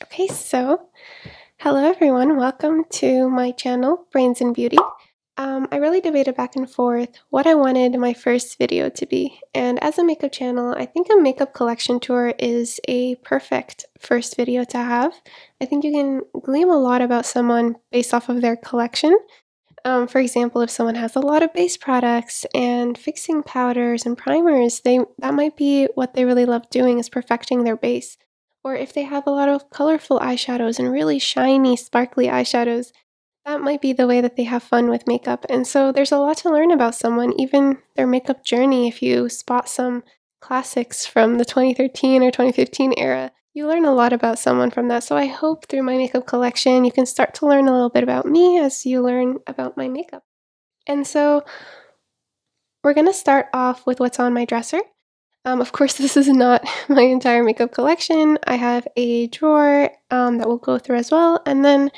Okay, so hello everyone, welcome to my channel, Brains and Beauty. I really debated back and forth what I wanted my first video to be, and as a makeup channel, I think a makeup collection tour is a perfect first video to have. I think you can glean a lot about someone based off of their collection. For example, if someone has a lot of base products and fixing powders and primers, that might be what they really love doing is perfecting their base. Or if they have a lot of colorful eyeshadows and really shiny, sparkly eyeshadows, that might be the way that they have fun with makeup. And so there's a lot to learn about someone, even their makeup journey. If you spot some classics from the 2013 or 2015 era, you learn a lot about someone from that. So I hope through my makeup collection, you can start to learn a little bit about me as you learn about my makeup. And so we're going to start off with what's on my dresser. Of course, this is not my entire makeup collection. I have a drawer that we'll go through as well. And then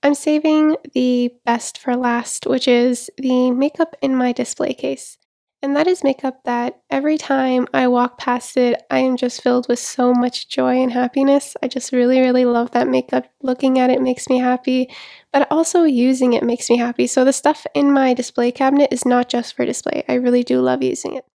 I'm saving the best for last, which is the makeup in my display case. And that is makeup that every time I walk past it, I am just filled with so much joy and happiness. I just really, really love that makeup. Looking at it makes me happy, but also using it makes me happy. So the stuff in my display cabinet is not just for display. I really do love using it.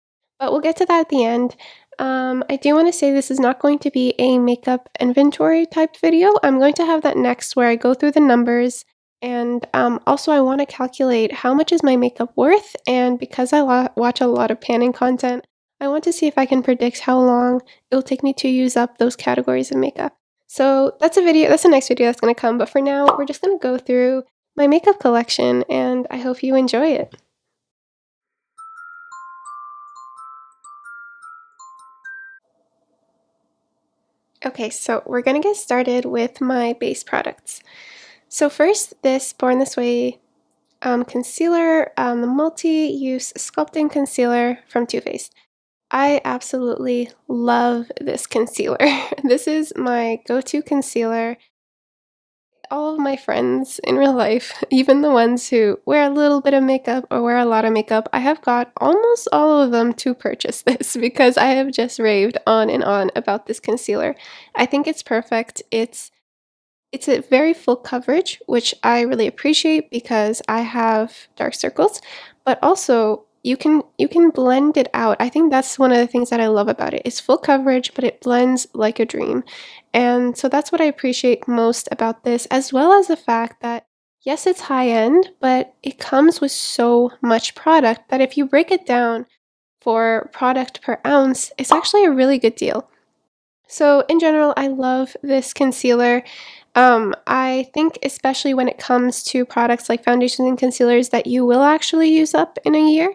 But we'll get to that at the end. I do want to say this is not going to be a makeup inventory type video. I'm going to have that next where I go through the numbers and also I want to calculate how much is my makeup worth, and because I watch a lot of panning content, I want to see if I can predict how long it will take me to use up those categories of makeup. So that's the next video that's going to come, but for now we're just going to go through my makeup collection and I hope you enjoy it. Okay, so we're gonna get started with my base products. So first, this Born This Way concealer, the multi-use sculpting concealer from Too Faced. I absolutely love this concealer. This is my go-to concealer. All of my friends in real life, even the ones who wear a little bit of makeup or wear a lot of makeup, I have got almost all of them to purchase this because I have just raved on and on about this concealer. I think it's perfect. It's a very full coverage, which I really appreciate because I have dark circles, but also you can blend it out. I think that's one of the things that I love about it. It's full coverage, but it blends like a dream. And so that's what I appreciate most about this, as well as the fact that yes, it's high end, but it comes with so much product that if you break it down for product per ounce, it's actually a really good deal. So in general, I love this concealer. I think especially when it comes to products like foundations and concealers that you will actually use up in a year,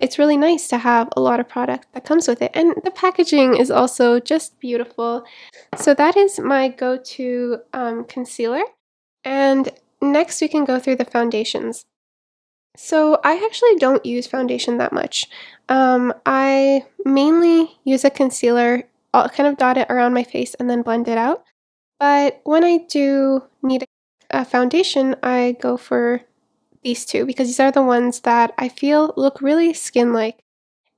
it's really nice to have a lot of product that comes with it. And the packaging is also just beautiful. So that is my go-to concealer. And next we can go through the foundations. So I actually don't use foundation that much. I mainly use a concealer. I'll kind of dot it around my face and then blend it out. But when I do need a foundation, I go for these two because these are the ones that I feel look really skin-like.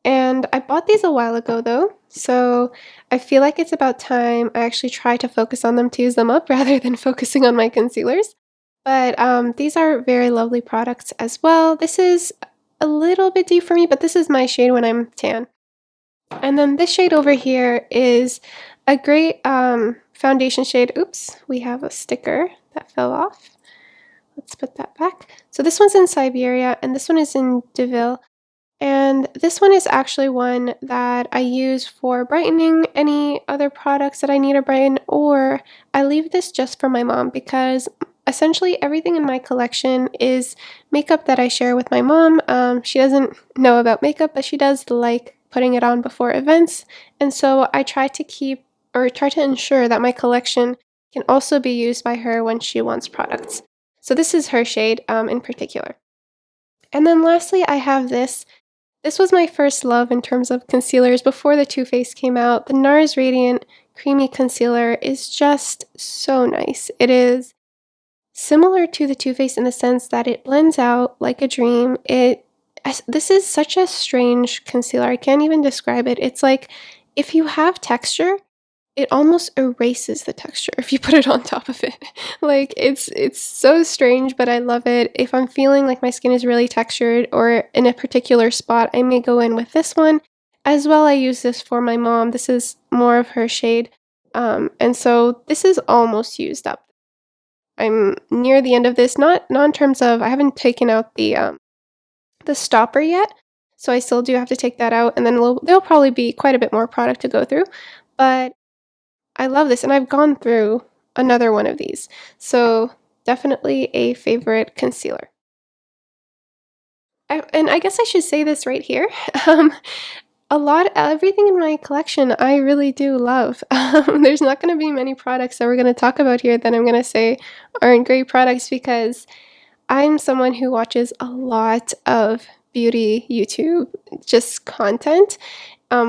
And I bought these a while ago though, so I feel like it's about time I actually try to focus on them to use them up rather than focusing on my concealers. But these are very lovely products as well. This is a little bit deep for me, but this is my shade when I'm tan. And then this shade over here is a great foundation shade. Oops, we have a sticker that fell off. Let's put that back. So this one's in Siberia and this one is in Deville. And this one is actually one that I use for brightening any other products that I need to brighten, or I leave this just for my mom because essentially everything in my collection is makeup that I share with my mom. She doesn't know about makeup, but she does like putting it on before events. And so I try to ensure that my collection can also be used by her when she wants products. So this is her shade in particular. And then lastly, I have this. This was my first love in terms of concealers before the Too Faced came out. The NARS Radiant Creamy Concealer is just so nice. It is similar to the Too Faced in the sense that it blends out like a dream. This is such a strange concealer. I can't even describe it. It's like if you have texture, it almost erases the texture if you put it on top of it. Like, it's so strange, but I love it. If I'm feeling like my skin is really textured or in a particular spot, I may go in with this one. As well, I use this for my mom. This is more of her shade. And so this is almost used up. I'm near the end of this, not in terms of I haven't taken out the stopper yet, so I still do have to take that out, and then there'll probably be quite a bit more product to go through, but I love this, and I've gone through another one of these, so definitely a favorite concealer. And I guess I should say this right here. Um, everything in my collection I really do love. There's not going to be many products that we're going to talk about here that I'm going to say aren't great products because I'm someone who watches a lot of beauty YouTube just content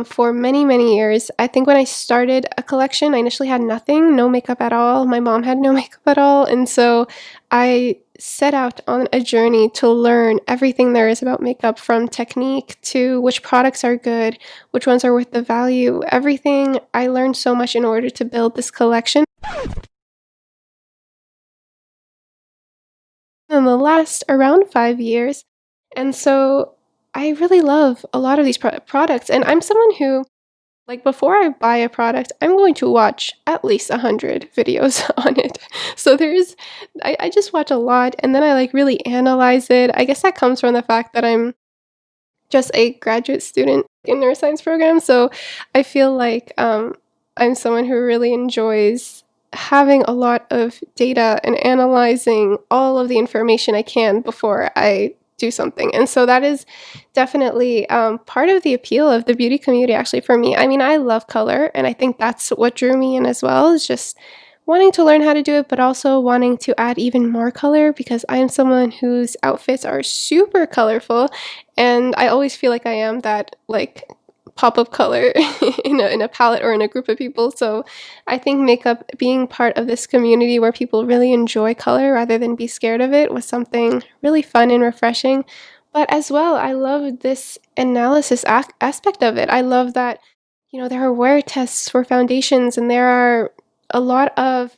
for many, many years. I think when I started a collection, I initially had nothing, no makeup at all. My mom had no makeup at all. And so I set out on a journey to learn everything there is about makeup, from technique to which products are good, which ones are worth the value, everything. I learned so much in order to build this collection. In the last around 5 years. And so I really love a lot of these products. And I'm someone who, like, before I buy a product, I'm going to watch at least 100 videos on it. So I just watch a lot and then I like really analyze it. I guess that comes from the fact that I'm just a graduate student in neuroscience program. So I feel like I'm someone who really enjoys having a lot of data and analyzing all of the information I can before I do something. And so that is definitely part of the appeal of the beauty community, actually, for me. I mean, I love color, and I think that's what drew me in as well, is just wanting to learn how to do it, but also wanting to add even more color because I am someone whose outfits are super colorful, and I always feel like I am that, like, pop of color in a palette or in a group of people. So I think makeup being part of this community where people really enjoy color rather than be scared of it was something really fun and refreshing. But as well, I love this analysis aspect of it. I love that, there are wear tests for foundations, and there are a lot of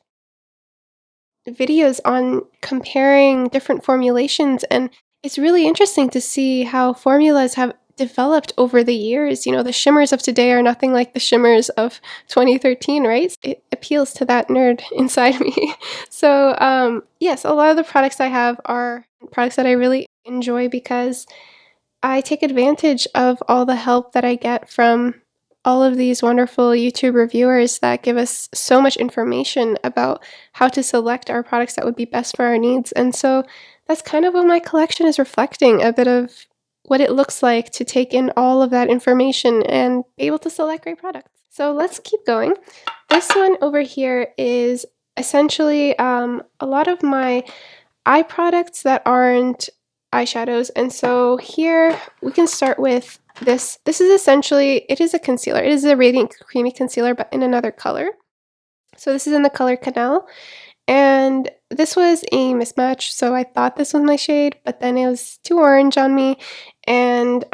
videos on comparing different formulations, and it's really interesting to see how formulas have developed over the years. The shimmers of today are nothing like the shimmers of 2013, right? It appeals to that nerd inside me. So, yes, a lot of the products I have are products that I really enjoy because I take advantage of all the help that I get from all of these wonderful YouTube reviewers that give us so much information about how to select our products that would be best for our needs. And so that's kind of what my collection is reflecting, a bit of what it looks like to take in all of that information and be able to select great products. So let's keep going. This one over here is essentially a lot of my eye products that aren't eyeshadows. And so here we can start with this. This is essentially, it is a concealer. It is a Radiant Creamy Concealer, but in another color. So this is in the color Canal. And this was a mismatch, so I thought this was my shade, but then it was too orange on me. And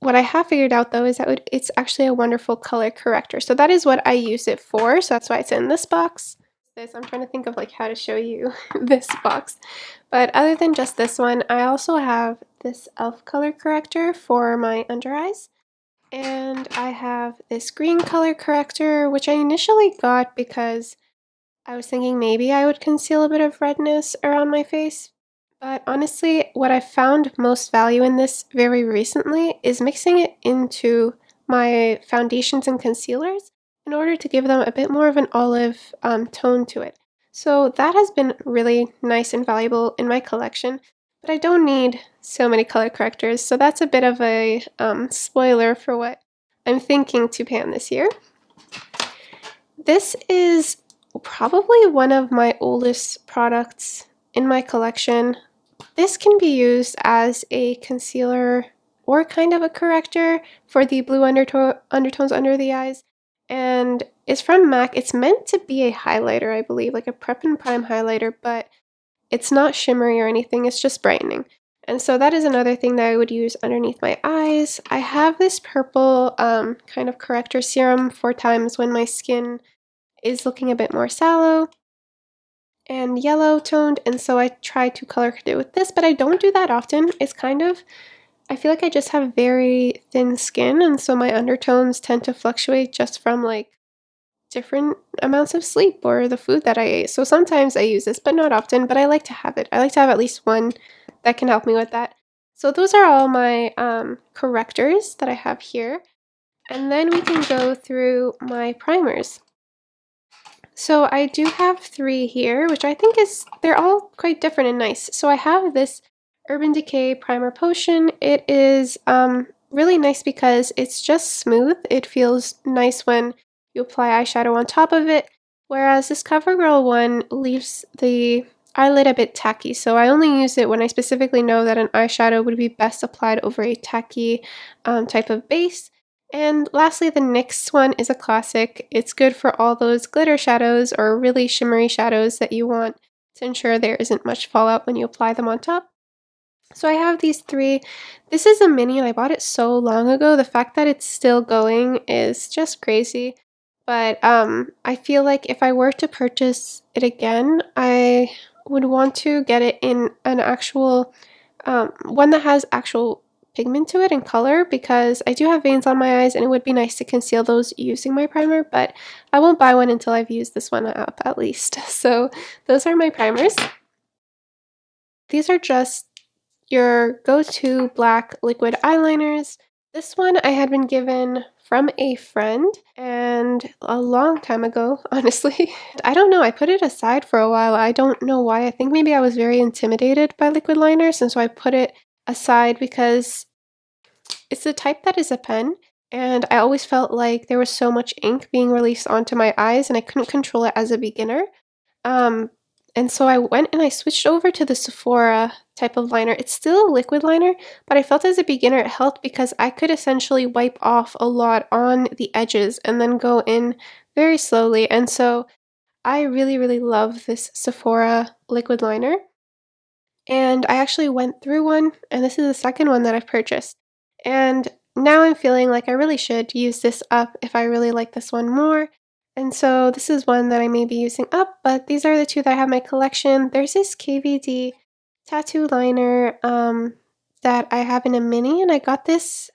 what I have figured out, though, is that it's actually a wonderful color corrector. So that is what I use it for, so that's why it's in this box. I'm trying to think of like how to show you this box. But other than just this one, I also have this e.l.f. color corrector for my under eyes. And I have this green color corrector, which I initially got because I was thinking maybe I would conceal a bit of redness around my face. But honestly, what I found most value in this very recently is mixing it into my foundations and concealers in order to give them a bit more of an olive tone to it. So that has been really nice and valuable in my collection, but I don't need so many color correctors, so that's a bit of a spoiler for what I'm thinking to pan this year. This is probably one of my oldest products in my collection. This can be used as a concealer or kind of a corrector for the blue undertones under the eyes. And it's from MAC. It's meant to be a highlighter, I believe, like a prep and prime highlighter, but it's not shimmery or anything. It's just brightening. And so that is another thing that I would use underneath my eyes. I have this purple kind of corrector serum for times when my skin is looking a bit more sallow and yellow toned, and so I try to color correct it with this, but I don't do that often. It's kind of, I feel like I just have very thin skin, and so my undertones tend to fluctuate just from like different amounts of sleep or the food that I ate. So sometimes I use this, but not often, but I like to have it. I like to have at least one that can help me with that. So those are all my correctors that I have here. And then we can go through my primers. So I do have 3 here, which I think they're all quite different and nice. So I have this Urban Decay Primer Potion. It is really nice because it's just smooth. It feels nice when you apply eyeshadow on top of it, whereas this CoverGirl one leaves the eyelid a bit tacky. So I only use it when I specifically know that an eyeshadow would be best applied over a tacky type of base. And lastly, the NYX one is a classic. It's good for all those glitter shadows or really shimmery shadows that you want to ensure there isn't much fallout when you apply them on top. So I have these 3. This is a mini and I bought it so long ago. The fact that it's still going is just crazy. But I feel like if I were to purchase it again, I would want to get it in an actual one that has actual pigment to it and color, because I do have veins on my eyes and it would be nice to conceal those using my primer, but I won't buy one until I've used this one up at least. So those are my primers. These are just your go-to black liquid eyeliners. This one I had been given from a friend and a long time ago, honestly. I don't know, I put it aside for a while. I don't know why. I think maybe I was very intimidated by liquid liners, and so I put it aside because it's the type that is a pen, and I always felt like there was so much ink being released onto my eyes and I couldn't control it as a beginner. Um, and so I went and I switched over to the Sephora type of liner. It's still a liquid liner, but I felt as a beginner it helped because I could essentially wipe off a lot on the edges and then go in very slowly. And so I really, really love this Sephora liquid liner. And I actually went through one, and this is the second one that I've purchased. And now I'm feeling like I really should use this up if I really like this one more. And so this is one that I may be using up, but these are the 2 that I have in my collection. There's this KVD tattoo liner that I have in a mini, and I got this,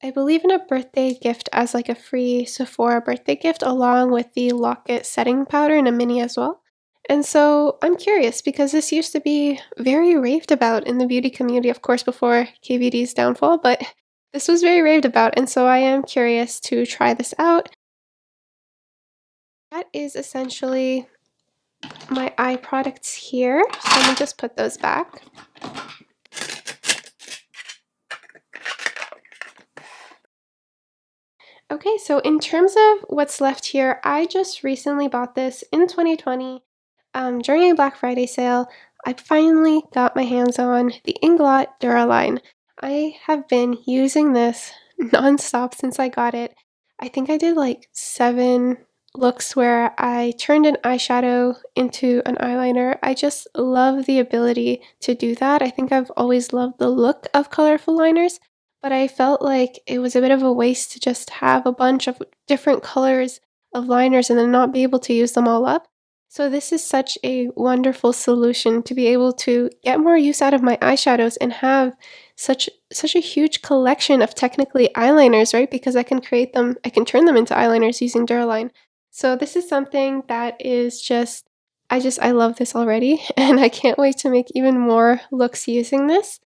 I believe, in a birthday gift as like a free Sephora birthday gift, along with the Lock-It setting powder in a mini as well. And so I'm curious because this used to be very raved about in the beauty community, of course, before KVD's downfall, but this was very raved about, and so I am curious to try this out. That is essentially my eye products here, so let me just put those back. Okay, so in terms of what's left here, I just recently bought this in 2020 during a Black Friday sale. I finally got my hands on the Inglot Duraline. I have been using this nonstop since I got it. I think I did like 7 looks where I turned an eyeshadow into an eyeliner. I just love the ability to do that. I think I've always loved the look of colorful liners, but I felt like it was a bit of a waste to just have a bunch of different colors of liners and then not be able to use them all up. So this is such a wonderful solution to be able to get more use out of my eyeshadows and have such a huge collection of technically eyeliners, right? Because I can turn them into eyeliners using Duraline. So this is something that is I love this already, and I can't wait to make even more looks using this.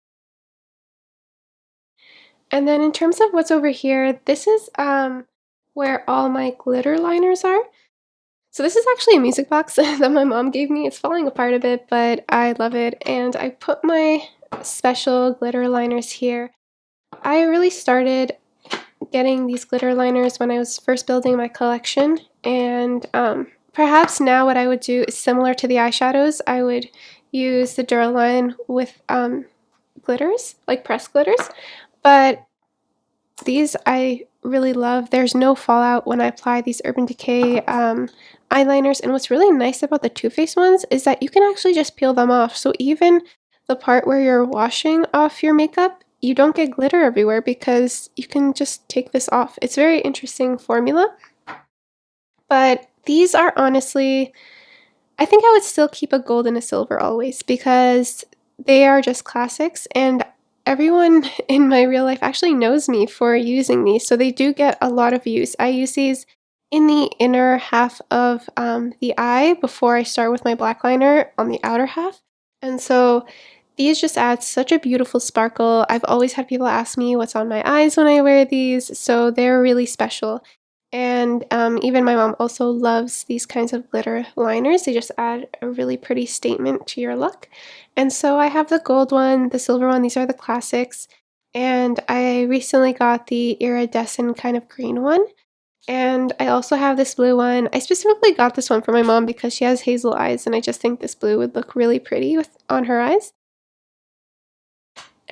And then in terms of what's over here, this is where all my glitter liners are. So this is actually a music box that my mom gave me. It's falling apart a bit, but I love it. And I put my special glitter liners here. I really started getting these glitter liners when I was first building my collection. And perhaps now what I would do is similar to the eyeshadows. I would use the Duraline with glitters, like pressed glitters. But these I really love. There's no fallout when I apply these Urban Decay eyeliners, and what's really nice about the Too Faced ones is that you can actually just peel them off. So even the part where you're washing off your makeup, you don't get glitter everywhere because you can just take this off. It's a very interesting formula. But these are honestly, I think I would still keep a gold and a silver always because they are just classics, and everyone in my real life actually knows me for using these, so they do get a lot of use. I use these in the inner half of the eye before I start with my black liner on the outer half, and so these just add such a beautiful sparkle. I've always had people ask me what's on my eyes when I wear these, so they're really special. And even my mom also loves these kinds of glitter liners. They just add a really pretty statement to your look. And so I have the gold one, the silver one, these are the classics. And I recently got the iridescent kind of green one. And I also have this blue one. I specifically got this one for my mom because she has hazel eyes, and I just think this blue would look really pretty on her eyes.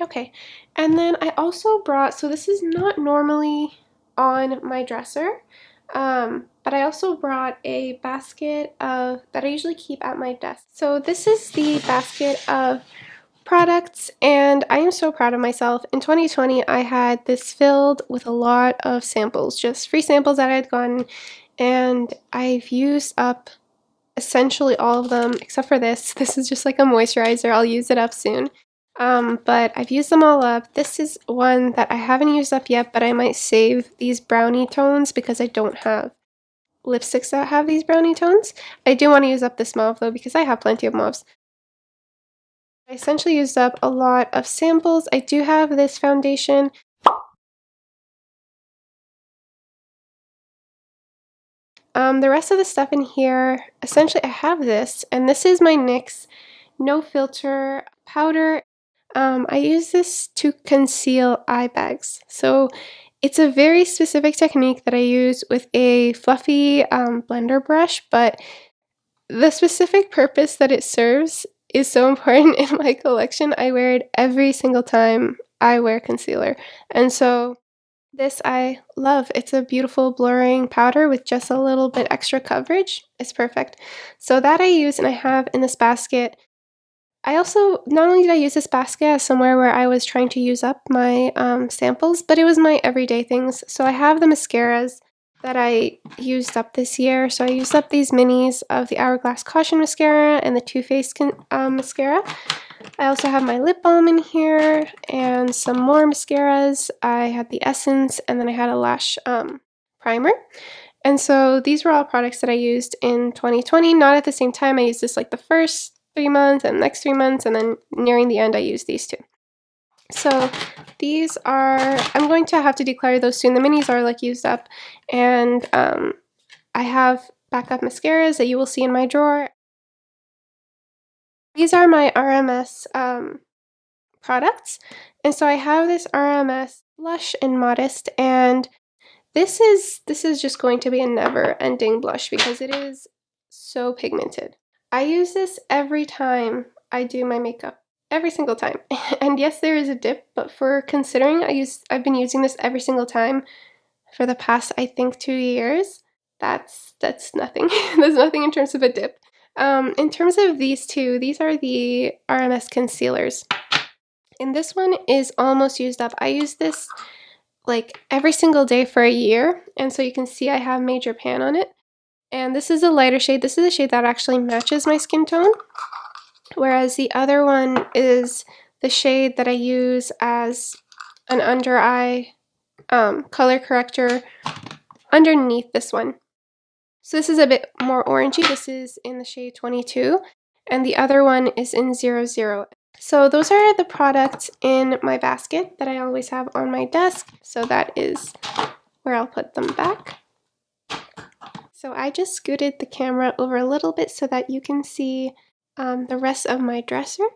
Okay, and then I also brought, so this is not normally on my dresser, but I also brought a basket of, that I usually keep at my desk. So this is the basket of products, and I am so proud of myself. In 2020, I had this filled with a lot of samples, just free samples that I had gotten, and I've used up essentially all of them except for this. This is just like a moisturizer. I'll use it up soon. But I've used them all up. This is one that I haven't used up yet, but I might save these brownie tones because I don't have lipsticks that have these brownie tones. I do want to use up this mauve though because I have plenty of mauves. I essentially used up a lot of samples. I do have this foundation. The rest of the stuff in here, essentially I have this, and this is my NYX No Filter powder. I use this to conceal eye bags. So it's a very specific technique that I use with a fluffy blender brush, but the specific purpose that it serves is so important in my collection. I wear it every single time I wear concealer. And so this I love. It's a beautiful blurring powder with just a little bit extra coverage. It's perfect. So that I use and I have in this basket. I also, not only did I use this basket as somewhere where I was trying to use up my samples, but it was my everyday things. So I have the mascaras that I used up this year. So I used up these minis of the Hourglass Caution Mascara and the Too Faced mascara. I also have my lip balm in here and some more mascaras. I had the Essence, and then I had a lash primer. And so these were all products that I used in 2020, not at the same time. I used this like the first 3 months and the next 3 months, and then nearing the end I used these two. So these are, I'm going to have to declare those soon. The minis are like used up, and I have backup mascaras that you will see in my drawer. These are my RMS products, and so I have this RMS Blush in Modest, and this is just going to be a never-ending blush because it is so pigmented. I use this every time I do my makeup, every single time. And yes, there is a dip, but for considering I've been using this every single time for the past, I think, 2 years. That's nothing. There's nothing in terms of a dip. In terms of these two, these are the RMS concealers. And this one is almost used up. I use this like every single day for a year, and so you can see I have Major Pan on it. And this is a lighter shade. This is a shade that actually matches my skin tone, whereas the other one is the shade that I use as an under eye color corrector underneath this one. So this is a bit more orangey. This is in the shade 22, and the other one is in 00. So those are the products in my basket that I always have on my desk. So that is where I'll put them back. So I just scooted the camera over a little bit so that you can see the rest of my dresser.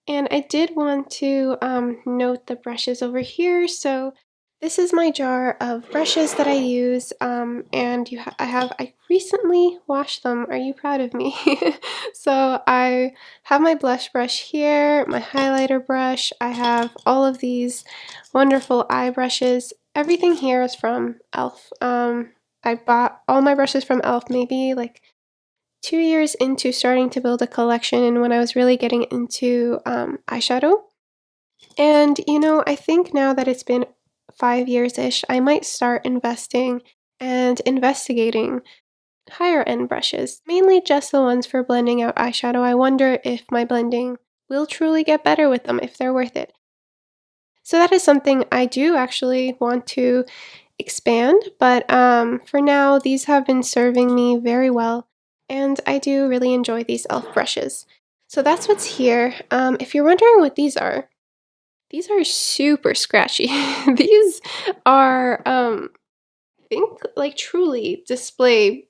And I did want to note the brushes over here. So this is my jar of brushes that I use, and I recently washed them. Are you proud of me? So I have my blush brush here, my highlighter brush. I have all of these wonderful eye brushes. Everything here is from e.l.f. I bought all my brushes from e.l.f. maybe like 2 years into starting to build a collection, and when I was really getting into eyeshadow. And I think now that it's been 5 years-ish, I might start investing and investigating higher end brushes, mainly just the ones for blending out eyeshadow. I wonder if my blending will truly get better with them, if they're worth it. So that is something I do actually want to expand, but for now, these have been serving me very well, and I do really enjoy these e.l.f. brushes. So that's what's here. If you're wondering what these are super scratchy. These are, I think, like truly display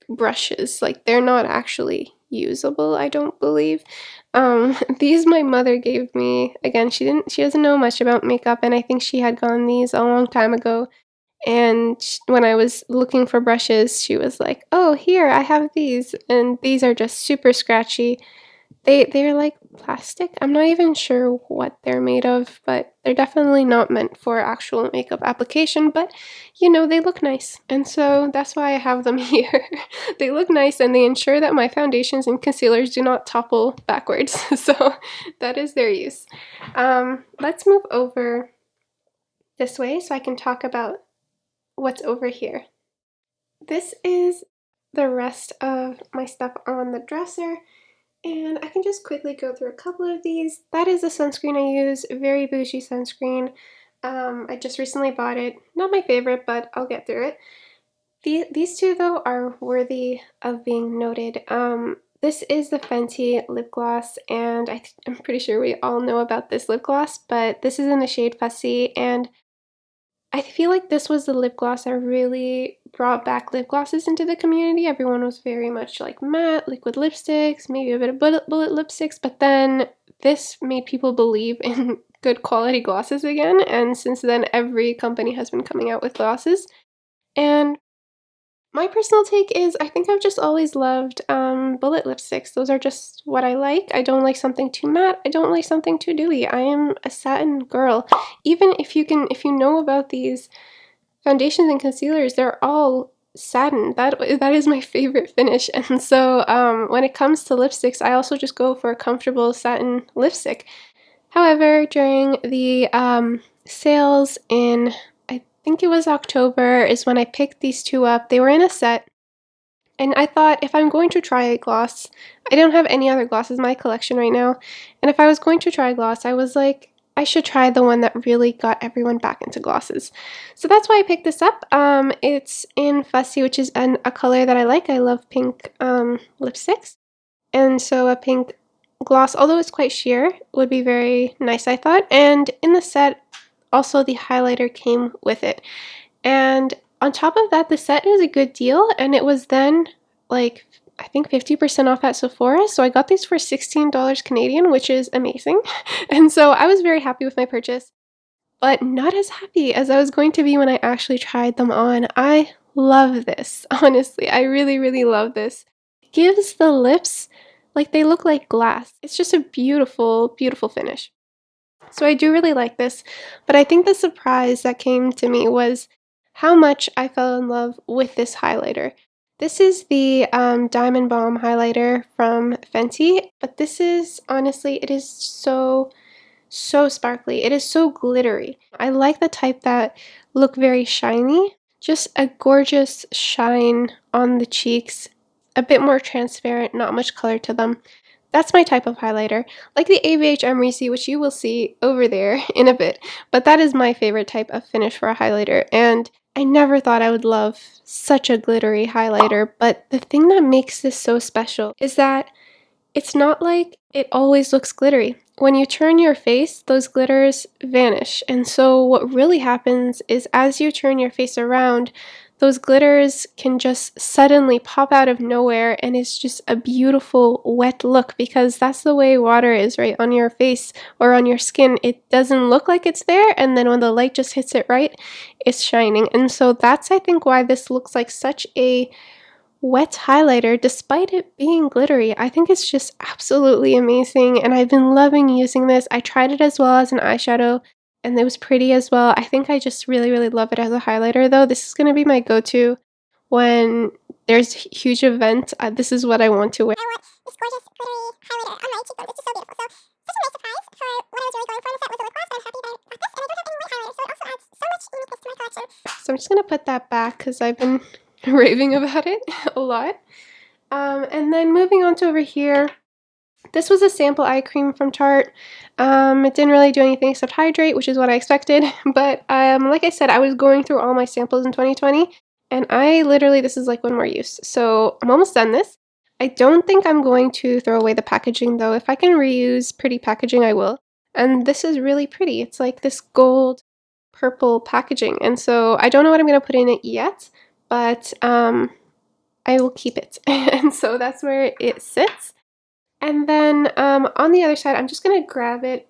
brushes. Like they're not actually usable, I don't believe. These my mother gave me. Again, she doesn't know much about makeup, and I think she had gotten these a long time ago. And when I was looking for brushes, she was like, "Oh, here, I have these." And these are just super scratchy. They're like plastic. I'm not even sure what they're made of, but they're definitely not meant for actual makeup application, but you know, they look nice. And so that's why I have them here. They look nice and they ensure that my foundations and concealers do not topple backwards. So that is their use. Let's move over this way so I can talk about what's over here. This is the rest of my stuff on the dresser. And I can just quickly go through a couple of these. That is the sunscreen I use, very bougie sunscreen. I just recently bought it. Not my favorite, but I'll get through it. These two, though, are worthy of being noted. This is the Fenty lip gloss, and I'm pretty sure we all know about this lip gloss, but this is in the shade Fussy, and I feel like this was the lip gloss that really brought back lip glosses into the community. Everyone was very much like matte, liquid lipsticks, maybe a bit of bullet lipsticks, but then this made people believe in good quality glosses again, and since then every company has been coming out with glosses. And my personal take is I think I've just always loved bullet lipsticks. Those are just what I like. I don't like something too matte. I don't like something too dewy. I am a satin girl. Even if you know about these foundations and concealers, they're all satin. That is my favorite finish. And so when it comes to lipsticks, I also just go for a comfortable satin lipstick. However, during the sales in, I think it was October, is when I picked these two up. They were in a set, and I thought if I'm going to try a gloss, I don't have any other glosses in my collection right now, and if I was going to try a gloss, I was like, I should try the one that really got everyone back into glosses. So that's why I picked this up. It's in Fussy, which is a color that I like. I love pink lipsticks, and so a pink gloss, although it's quite sheer, would be very nice, I thought. And in the set, also the highlighter came with it. And on top of that, the set is a good deal, and it was then like I think 50% off at Sephora. So I got these for $16 Canadian, which is amazing. And so I was very happy with my purchase, but not as happy as I was going to be when I actually tried them on. I love this. Honestly, I really, really love this. It gives the lips like they look like glass. It's just a beautiful, beautiful finish. So I do really like this, but I think the surprise that came to me was how much I fell in love with this highlighter. This is the Diamond Bomb highlighter from Fenty, but this is, honestly, it is so sparkly. It is so glittery. I like the type that look very shiny. Just a gorgeous shine on the cheeks, a bit more transparent, not much color to them. That's my type of highlighter, like the ABH Emery, which you will see over there in a bit, but that is my favorite type of finish for a highlighter, and I never thought I would love such a glittery highlighter, but the thing that makes this so special is that it's not like it always looks glittery. When you turn your face, those glitters vanish. And so what really happens is as you turn your face around, those glitters can just suddenly pop out of nowhere, and it's just a beautiful wet look, because that's the way water is, right? On your face or on your skin, it doesn't look like it's there, and then when the light just hits it right, it's shining. And so that's, I think, why this looks like such a wet highlighter despite it being glittery. I think it's just absolutely amazing, and I've been loving using this. I tried it as well as an eyeshadow, and it was pretty as well. I think I just really, really love it as a highlighter, though. This is going to be my go-to when there's a huge event. This is what I want to wear. I want this gorgeous glittery highlighter on my cheekbones. It's just so beautiful. So such a nice surprise for what I was really going for in the set was a lip gloss, but I'm happy that I got this, and I don't have any white highlighters, so it also adds so much uniqueness to my collection. So I'm just going to put that back because I've been raving about it a lot. And then moving on to over here, this was a sample eye cream from Tarte. It didn't really do anything except hydrate, which is what I expected. But like I said, I was going through all my samples in 2020, and I literally, this is like one more use. So I'm almost done this. I don't think I'm going to throw away the packaging though. If I can reuse pretty packaging, I will. And this is really pretty. It's like this gold purple packaging. And so I don't know what I'm going to put in it yet, but I will keep it. And so that's where it sits. And then on the other side, I'm just going to grab it.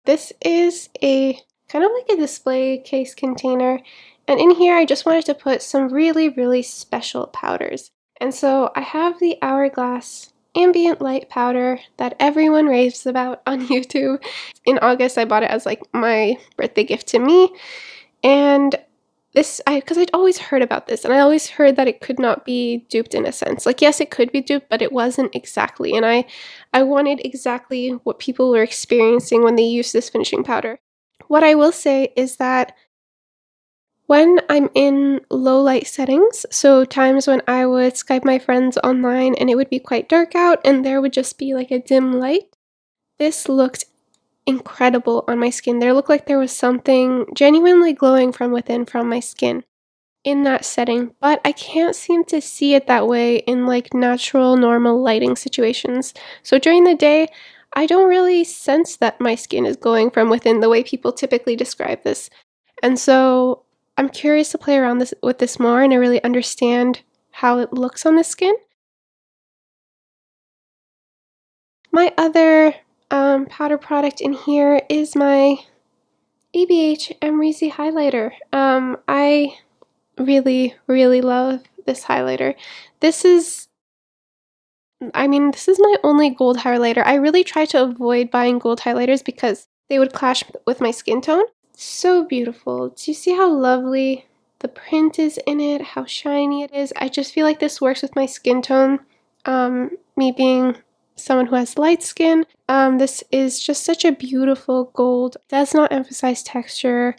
This is a kind of like a display case container. And in here, I just wanted to put some really, really special powders. And so I have the Hourglass Ambient Light Powder that everyone raves about on YouTube. In August, I bought it as like my birthday gift to me. And because I'd always heard about this, and I always heard that it could not be duped in a sense. Like, yes, it could be duped, but it wasn't exactly. And I wanted exactly what people were experiencing when they used this finishing powder. What I will say is that when I'm in low light settings, so times when I would Skype my friends online and it would be quite dark out and there would just be like a dim light, this looked incredible on my skin. There looked like there was something genuinely glowing from within from my skin in that setting, but I can't seem to see it that way in like natural, normal lighting situations. So during the day, I don't really sense that my skin is glowing from within the way people typically describe this. And so I'm curious to play around with this more and I really understand how it looks on the skin. My other powder product in here is my ABH Emery highlighter. I really, really love this highlighter. This is my only gold highlighter. I really try to avoid buying gold highlighters because they would clash with my skin tone. So beautiful. Do you see how lovely the print is in it, how shiny it is? I just feel like this works with my skin tone. Me being someone who has light skin, this is just such a beautiful gold. Does not emphasize texture.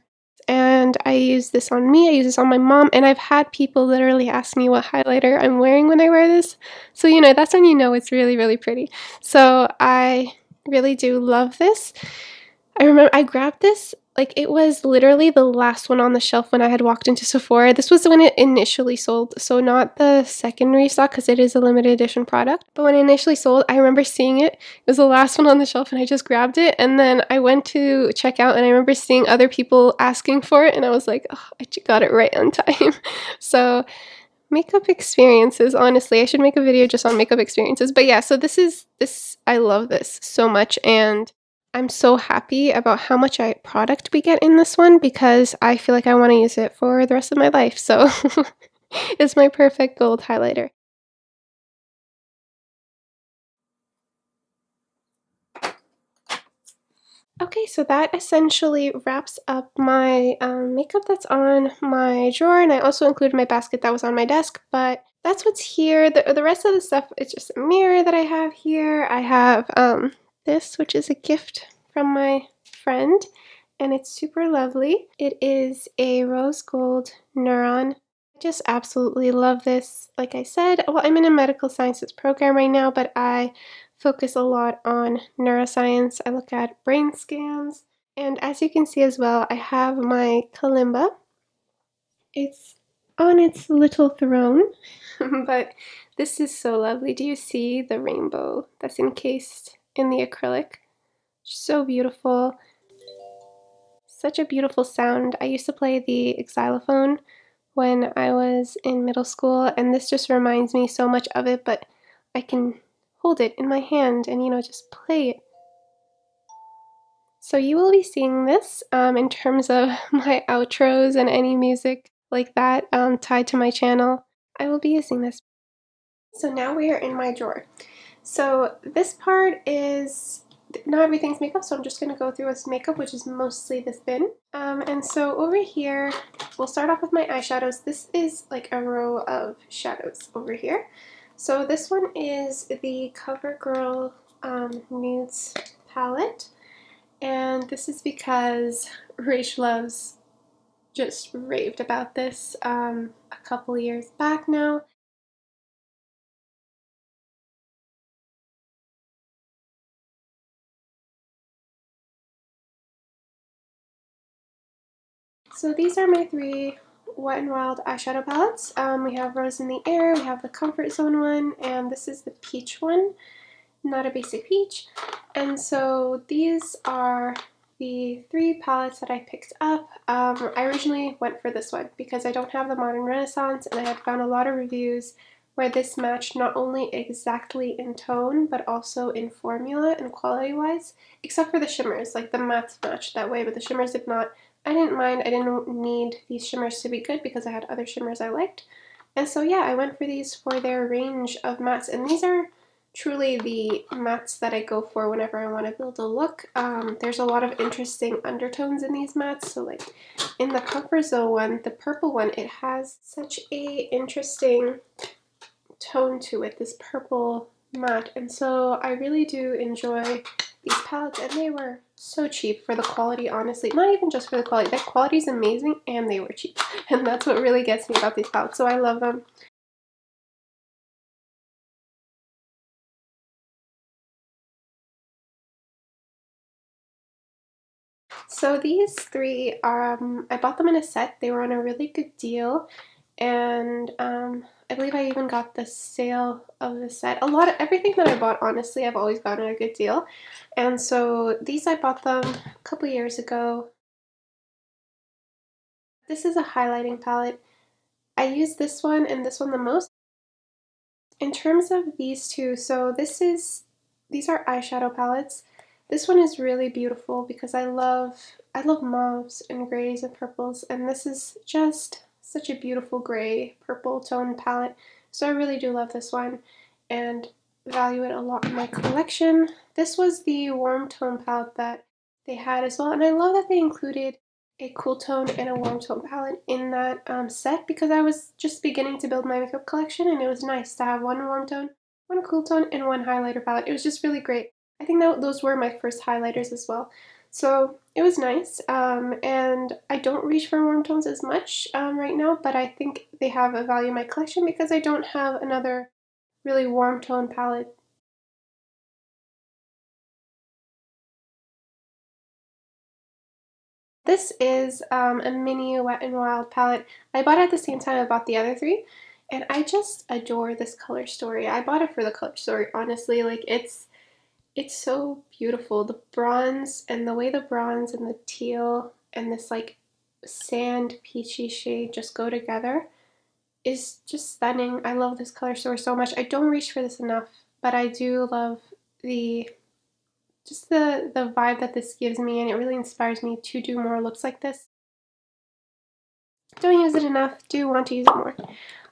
And I use this on me, I use this on my mom, and I've had people literally ask me what highlighter I'm wearing when I wear this. So, that's when you know it's really, really pretty. So I really do love this. I remember I grabbed this, like it was literally the last one on the shelf when I had walked into Sephora. This was when it initially sold, so not the second restock because it is a limited edition product. But when it initially sold, I remember seeing it. It was the last one on the shelf and I just grabbed it. And then I went to check out and I remember seeing other people asking for it and I was like, oh, I got it right on time. So makeup experiences, honestly, I should make a video just on makeup experiences. But yeah, so I love this so much and I'm so happy about how much product we get in this one because I feel like I want to use it for the rest of my life. So it's my perfect gold highlighter. Okay, so that essentially wraps up my makeup that's on my drawer, and I also included my basket that was on my desk, but that's what's here. The rest of the stuff is just a mirror that I have here. I have this, which is a gift from my friend, and it's super lovely. It is a rose gold neuron. I just absolutely love this. Like I said, well, I'm in a medical sciences program right now, but I focus a lot on neuroscience. I look at brain scans. And as you can see as well, I have my kalimba. It's on its little throne, but this is so lovely. Do you see the rainbow that's encased in the acrylic? So beautiful. Such a beautiful sound. I used to play the xylophone when I was in middle school, and this just reminds me so much of it, but I can hold it in my hand and, just play it. So you will be seeing this in terms of my outros and any music like that tied to my channel. I will be using this. So now we are in my drawer. So this part is not everything's makeup, so I'm just going to go through what's makeup, which is mostly this bin. And so over here, we'll start off with my eyeshadows. This is like a row of shadows over here. So this one is the CoverGirl Nudes palette. And this is because Rach Loves just raved about this a couple years back now. So these are my three Wet n Wild eyeshadow palettes. We have Rose in the Air, we have the Comfort Zone one, and this is the peach one, not a basic peach. And so these are the three palettes that I picked up. I originally went for this one because I don't have the Modern Renaissance, and I had found a lot of reviews where this matched not only exactly in tone but also in formula and quality wise, except for the shimmers. Like the mattes matched that way, but the shimmers did not. I didn't mind. I didn't need these shimmers to be good because I had other shimmers I liked. And so yeah, I went for these for their range of mattes, and these are truly the mattes that I go for whenever I want to build a look. There's a lot of interesting undertones in these mattes. So like in the Comfort Zone one, the purple one, it has such a interesting tone to it, this purple matte. And so I really do enjoy these palettes, and they were so cheap for the quality, honestly. Not even just for the quality. The quality is amazing, and they were cheap. And that's what really gets me about these palettes. So I love them. So these three, I bought them in a set. They were on a really good deal, and I believe I even got the sale of the set. Everything that I bought, honestly, I've always gotten a good deal. And so these I bought them a couple years ago. This is a highlighting palette. I use this one and this one the most. In terms of these two, so these are eyeshadow palettes. This one is really beautiful because I love mauves and grays and purples, and this is just such a beautiful gray purple tone palette. So I really do love this one and value it a lot in my collection. This was the warm tone palette that they had as well, and I love that they included a cool tone and a warm tone palette in that set because I was just beginning to build my makeup collection, and it was nice to have one warm tone, one cool tone, and one highlighter palette. It was just really great. I think that those were my first highlighters as well. So it was nice, and I don't reach for warm tones as much right now, but I think they have a value in my collection because I don't have another really warm tone palette. This is a mini Wet n Wild palette. I bought it at the same time I bought the other three, and I just adore this color story. I bought it for the color story, honestly. Like it's so beautiful. The bronze and the way the bronze and the teal and this like sand peachy shade just go together is just stunning. I love this color story so much. I don't reach for this enough, but I do love the just the vibe that this gives me, and it really inspires me to do more looks like this. Don't use it enough, do want to use it more.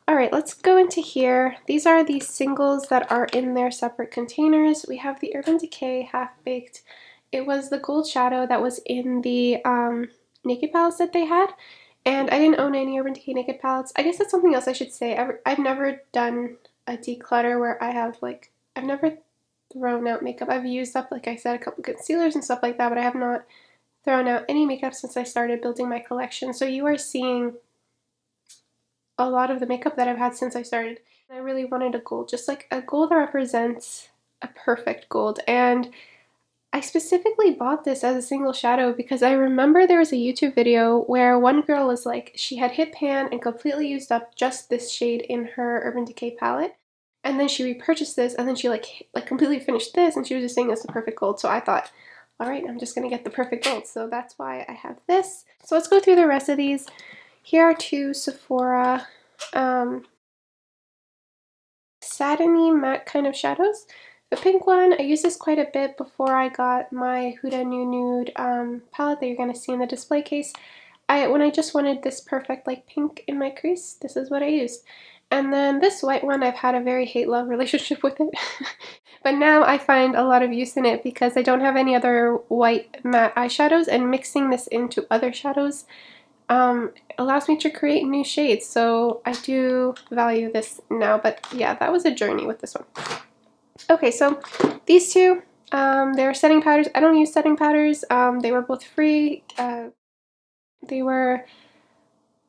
Alright, let's go into here. These are the singles that are in their separate containers. We have the Urban Decay Half Baked. It was the gold shadow that was in the Naked palettes that they had, and I didn't own any Urban Decay Naked palettes. I guess that's something else I should say. I've never done a declutter where I've never thrown out makeup. I've used up, like I said, a couple concealers and stuff like that, but I have not thrown out any makeup since I started building my collection. So you are seeing a lot of the makeup that I've had since I started. I really wanted a gold, just like a gold that represents a perfect gold. And I specifically bought this as a single shadow because I remember there was a YouTube video where one girl was like, she had hit pan and completely used up just this shade in her Urban Decay palette. And then she repurchased this, and then she like completely finished this, and she was just saying it's the perfect gold. So I thought, all right, I'm just gonna get the perfect gold. So that's why I have this. So let's go through the rest of these. Here are two Sephora satiny matte kind of shadows. The pink one, I used this quite a bit before I got my Huda New Nude palette that you're going to see in the display case. When I just wanted this perfect like pink in my crease, this is what I used. And then this white one, I've had a very hate-love relationship with it. But now I find a lot of use in it because I don't have any other white matte eyeshadows, and mixing this into other shadows allows me to create new shades. So I do value this now, but yeah, that was a journey with this one. Okay, so these two, they're setting powders. I don't use setting powders. They were both free. They were,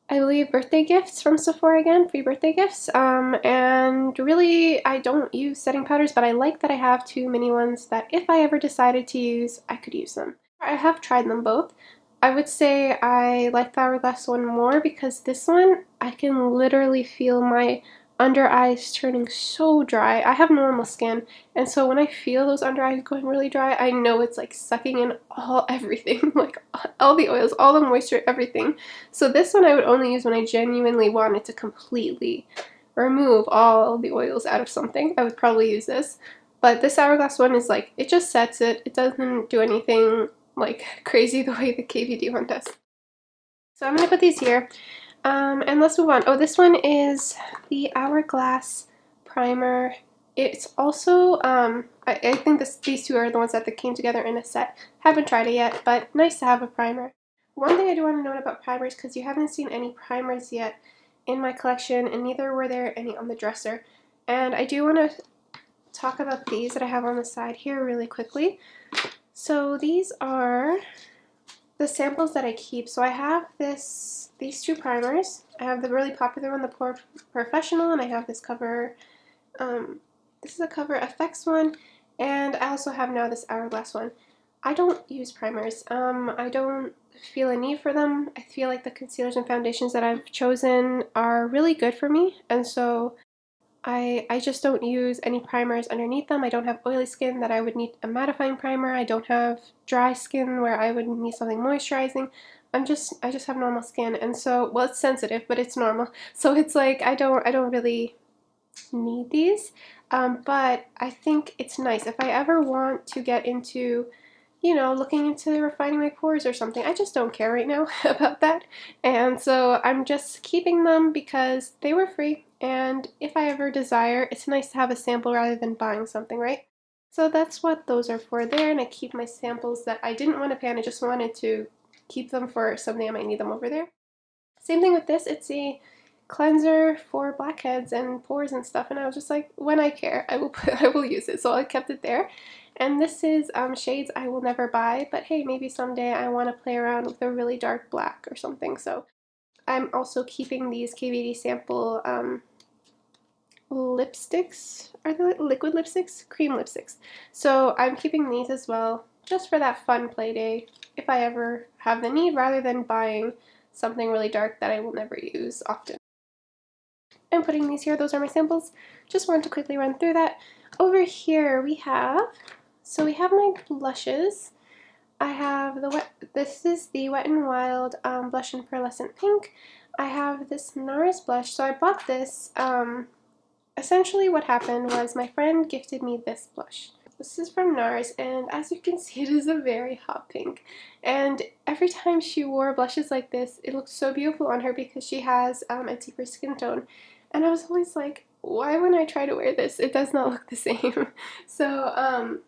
I believe, birthday gifts from Sephora again, free birthday gifts. And really, I don't use setting powders, but I like that I have two mini ones that if I ever decided to use, I could use them. I have tried them both. I would say I like the Hourglass one more because this one, I can literally feel my under eyes turning so dry. I have normal skin, and so when I feel those under eyes going really dry, I know it's like sucking in everything, like all the oils, all the moisture, everything. So this one I would only use when I genuinely wanted to completely remove all the oils out of something. I would probably use this. But this Hourglass one is like, it just sets it. It doesn't do anything like crazy the way the KVD one does. So I'm going to put these here. And let's move on. Oh, this one is the Hourglass primer. It's also, I think these two are the ones that came together in a set. Haven't tried it yet, but nice to have a primer. One thing I do want to note about primers, because you haven't seen any primers yet in my collection, and neither were there any on the dresser. And I do want to talk about these that I have on the side here really quickly. So these are the samples that I keep. So I have these two primers. I have the really popular one, the Pore Professional, and I have this Cover, this is a Cover FX one, and I also have now this Hourglass one. I don't use primers. I don't feel a need for them. I feel like the concealers and foundations that I've chosen are really good for me, and so I just don't use any primers underneath them. I don't have oily skin that I would need a mattifying primer. I don't have dry skin where I would need something moisturizing. I just have normal skin, and so, well, it's sensitive, but it's normal. So it's like I don't really need these. But I think it's nice if I ever want to get into, looking into refining my pores or something. I just don't care right now about that. And so I'm just keeping them because they were free. And if I ever desire, it's nice to have a sample rather than buying something, right? So that's what those are for there. And I keep my samples that I didn't want to pay and I just wanted to keep them for someday I might need them over there. Same thing with this. It's a cleanser for blackheads and pores and stuff, and I was just like, when I care, I will use it. So I kept it there. And this is shades I will never buy, but hey, maybe someday I want to play around with a really dark black or something. So I'm also keeping these KVD sample lipsticks. Are they liquid lipsticks? Cream lipsticks. So I'm keeping these as well, just for that fun play day, if I ever have the need, rather than buying something really dark that I will never use often. I'm putting these here. Those are my samples. Just wanted to quickly run through that. Over here we have, so we have my blushes. I have this is the Wet n Wild Blush in Pearlescent Pink. I have this NARS blush. So I bought this, essentially what happened was my friend gifted me this blush. This is from NARS, and as you can see, it is a very hot pink. And every time she wore blushes like this, it looked so beautiful on her because she has a deeper skin tone. And I was always like, why when I try to wear this, it does not look the same. So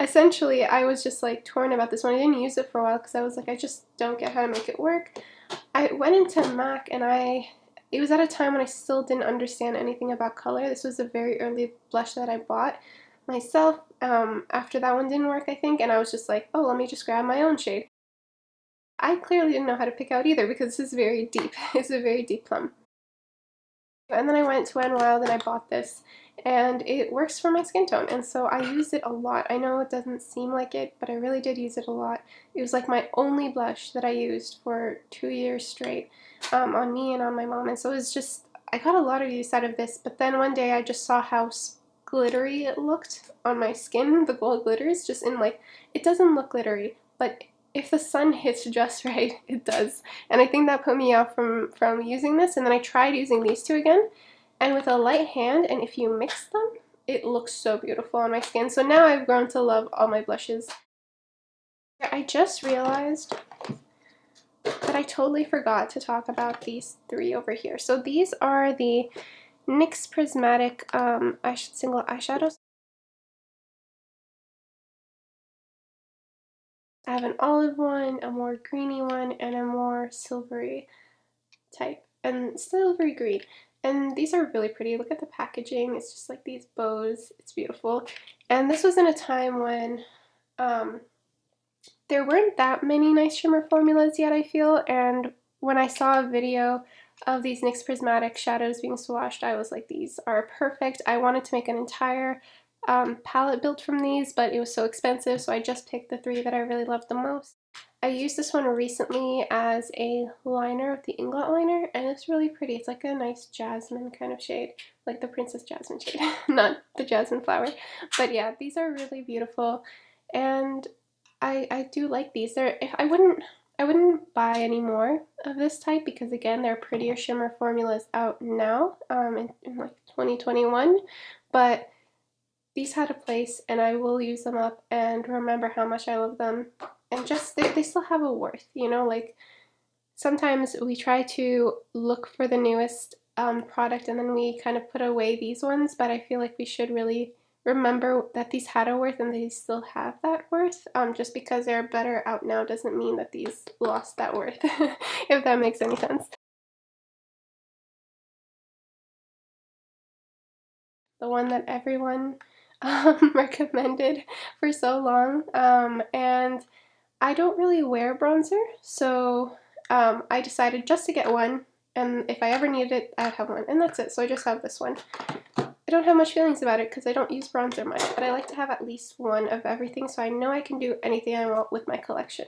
essentially, I was just like torn about this one. I didn't use it for a while because I was like, I just don't get how to make it work. I went into MAC and it was at a time when I still didn't understand anything about color. This was a very early blush that I bought myself after that one didn't work, I think, and I was just like, oh, let me just grab my own shade. I clearly didn't know how to pick out either because this is very deep. It's a very deep plum. And then I went to Wet n Wild and I bought this, and it works for my skin tone, and so I used it a lot. I know it doesn't seem like it, but I really did use it a lot. It was like my only blush that I used for 2 years straight, on me and on my mom, and so it was just, I got a lot of use out of this, but then one day I just saw how glittery it looked on my skin, the gold glitters, just in like, it doesn't look glittery, but if the sun hits just right, it does. And I think that put me off from using this, and then I tried using these two again, and with a light hand, and if you mix them, it looks so beautiful on my skin. So now I've grown to love all my blushes. I just realized that I totally forgot to talk about these three over here. So these are the NYX Prismatic single eyeshadows. I have an olive one, a more greeny one, and a more silvery type, and silvery green. And these are really pretty. Look at the packaging. It's just like these bows. It's beautiful. And this was in a time when there weren't that many nice shimmer formulas yet, I feel, and when I saw a video of these NYX Prismatic shadows being swatched, I was like, these are perfect. I wanted to make an entire palette built from these, but it was so expensive, so I just picked the three that I really loved the most. I used this one recently as a liner with the inglot liner, and it's really pretty. It's like a nice jasmine kind of shade, like the Princess Jasmine shade, not the jasmine flower. But yeah, these are really beautiful, and I do like these. They're I wouldn't buy any more of this type because again there are prettier shimmer formulas out now in like 2021, but these had a place and I will use them up and remember how much I love them, and just they still have a worth, you know, like sometimes we try to look for the newest product and then we kind of put away these ones, but I feel like we should really remember that these had a worth and they still have that worth. Just because they're better out now doesn't mean that these lost that worth, if that makes any sense. The one that everyone recommended for so long, and I don't really wear bronzer, so I decided just to get one, and if I ever needed it, I'd have one, and that's it. So I just have this one. I don't have much feelings about it because I don't use bronzer much, but I like to have at least one of everything so I know I can do anything I want with my collection.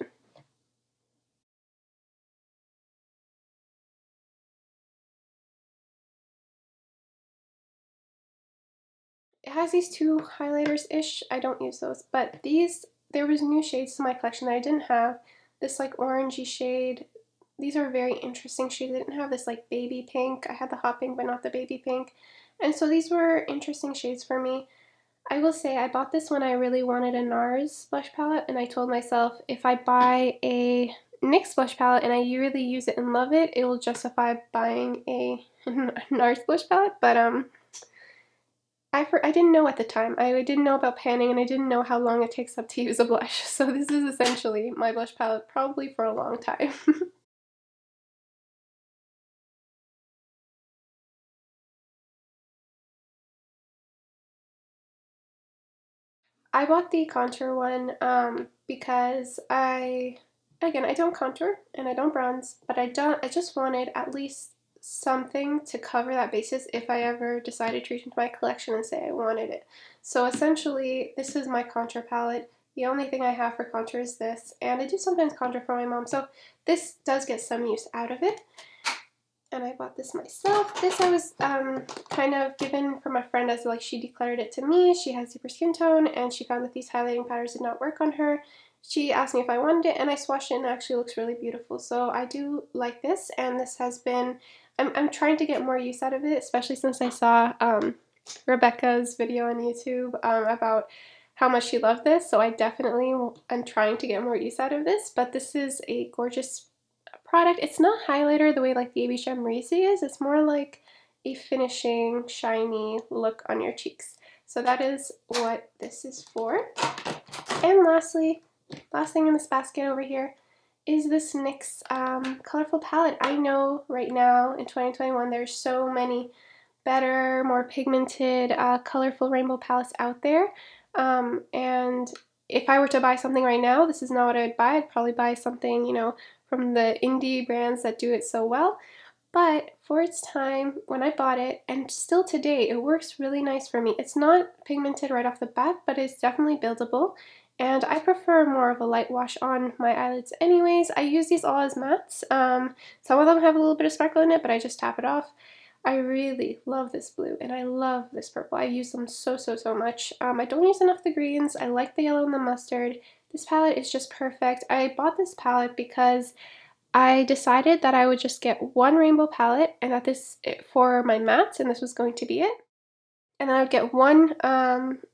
It has these two highlighters-ish. I don't use those, but these, there was new shades to my collection that I didn't have. This like orangey shade. These are very interesting shades. I didn't have this like baby pink. I had the hot pink, but not the baby pink. And so these were interesting shades for me. I will say I bought this when I really wanted a NARS blush palette, and I told myself if I buy a NYX blush palette and I really use it and love it, it will justify buying a NARS blush palette. But I didn't know at the time. I didn't know about panning and I didn't know how long it takes up to use a blush. So this is essentially my blush palette probably for a long time. I bought the contour one because again, I don't contour and I don't bronze, but I just wanted at least something to cover that basis if I ever decided to reach into my collection and say I wanted it. So essentially, this is my contour palette. The only thing I have for contour is this, and I do sometimes contour for my mom, so this does get some use out of it. And I bought this myself. This I was kind of given from a friend as like she declared it to me. She has deeper skin tone and she found that these highlighting powders did not work on her. She asked me if I wanted it and I swatched it and it actually looks really beautiful. So I do like this, and this has been, I'm trying to get more use out of it, especially since I saw Rebecca's video on YouTube about how much she loved this. So I definitely am trying to get more use out of this, but this is a gorgeous product. It's not highlighter the way like the AB Gem Racy is. It's more like a finishing, shiny look on your cheeks. So that is what this is for. And lastly, last thing in this basket over here is this NYX colorful palette. I know right now in 2021 there's so many better, more pigmented, colorful rainbow palettes out there. And if I were to buy something right now, this is not what I'd buy. I'd probably buy something, you know, from the indie brands that do it so well. But for its time, when I bought it, and still today, it works really nice for me. It's not pigmented right off the bat, but it's definitely buildable. And I prefer more of a light wash on my eyelids anyways. I use these all as mattes. Some of them have a little bit of sparkle in it, but I just tap it off. I really love this blue and I love this purple. I use them so much. I don't use enough of the greens. I like the yellow and the mustard. This palette is just perfect. I bought this palette because I decided that I would just get one rainbow palette and that this for my mattes, and this was going to be it. And then I would get one